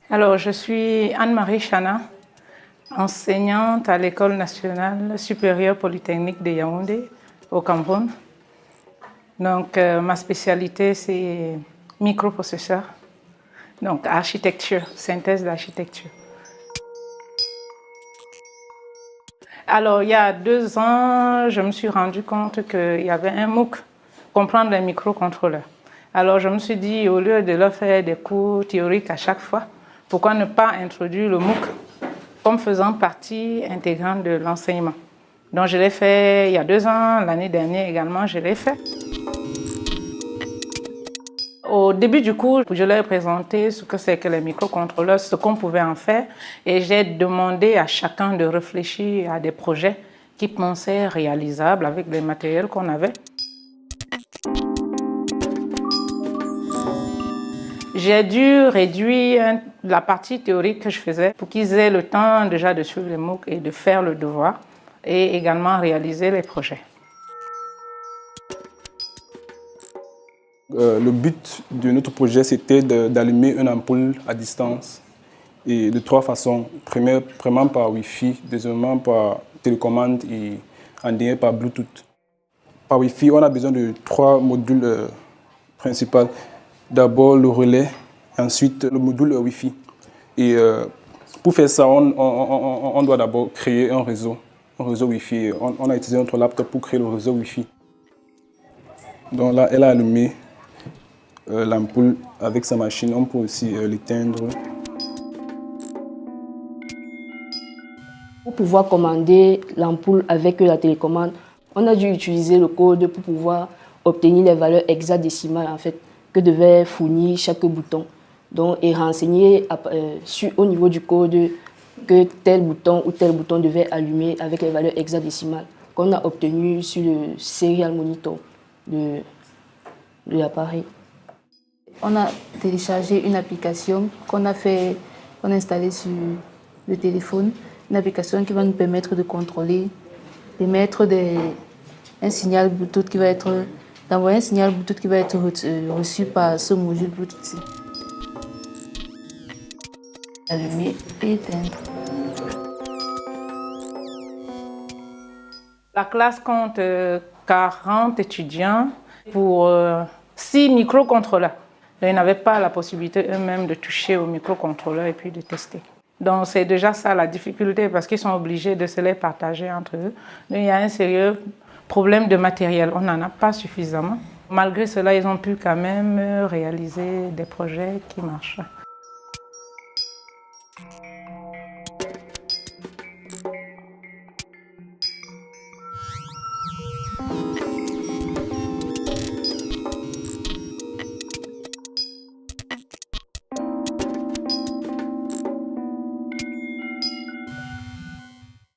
Alors, je suis Anne-Marie Chana, enseignante à l'École nationale supérieure polytechnique de Yaoundé, au Cameroun. Donc, ma spécialité, c'est microprocesseur, donc architecture, synthèse d'architecture. Alors, il y a 2 ans, je me suis rendu compte qu'il y avait un MOOC, comprendre les microcontrôleurs. Alors, je me suis dit, au lieu de leur faire des cours théoriques à chaque fois, pourquoi ne pas introduire le MOOC comme faisant partie intégrante de l'enseignement. Donc, je l'ai fait il y a 2 ans, l'année dernière également, je l'ai fait. Au début du cours, je leur ai présenté ce que c'est que les microcontrôleurs, ce qu'on pouvait en faire, et j'ai demandé à chacun de réfléchir à des projets qu'ils pensaient réalisables avec les matériels qu'on avait. J'ai dû réduire la partie théorique que je faisais pour qu'ils aient le temps déjà de suivre les MOOC et de faire le devoir et également réaliser les projets. Le but de notre projet, c'était d'allumer une ampoule à distance et de 3 façons. Premièrement par Wi-Fi, deuxièmement par télécommande et en dernier par Bluetooth. Par Wi-Fi, on a besoin de 3 modules principaux. D'abord le relais, ensuite le module Wi-Fi. Et pour faire ça, on doit d'abord créer un réseau Wi-Fi. On a utilisé notre laptop pour créer le réseau Wi-Fi. Donc là, elle a allumé l'ampoule avec sa machine. On peut aussi l'éteindre. Pour pouvoir commander l'ampoule avec la télécommande, on a dû utiliser le code pour pouvoir obtenir les valeurs hexadécimales en fait, que devait fournir chaque bouton. Donc, et renseigner au niveau du code que tel bouton ou tel bouton devait allumer avec les valeurs hexadécimales qu'on a obtenues sur le serial monitor de l'appareil. On a téléchargé une application qu'on a installée sur le téléphone, une application qui va nous permettre de contrôler, d'émettre un signal Bluetooth qui va être, d'envoyer un signal Bluetooth qui va être reçu par ce module Bluetooth. Allumer et éteindre. La classe compte 40 étudiants pour 6 microcontrôleurs. Ils n'avaient pas la possibilité eux-mêmes de toucher aux microcontrôleurs et puis de tester. Donc c'est déjà ça la difficulté parce qu'ils sont obligés de se les partager entre eux. Donc, il y a un sérieux problème de matériel, on n'en a pas suffisamment. Malgré cela, ils ont pu quand même réaliser des projets qui marchent.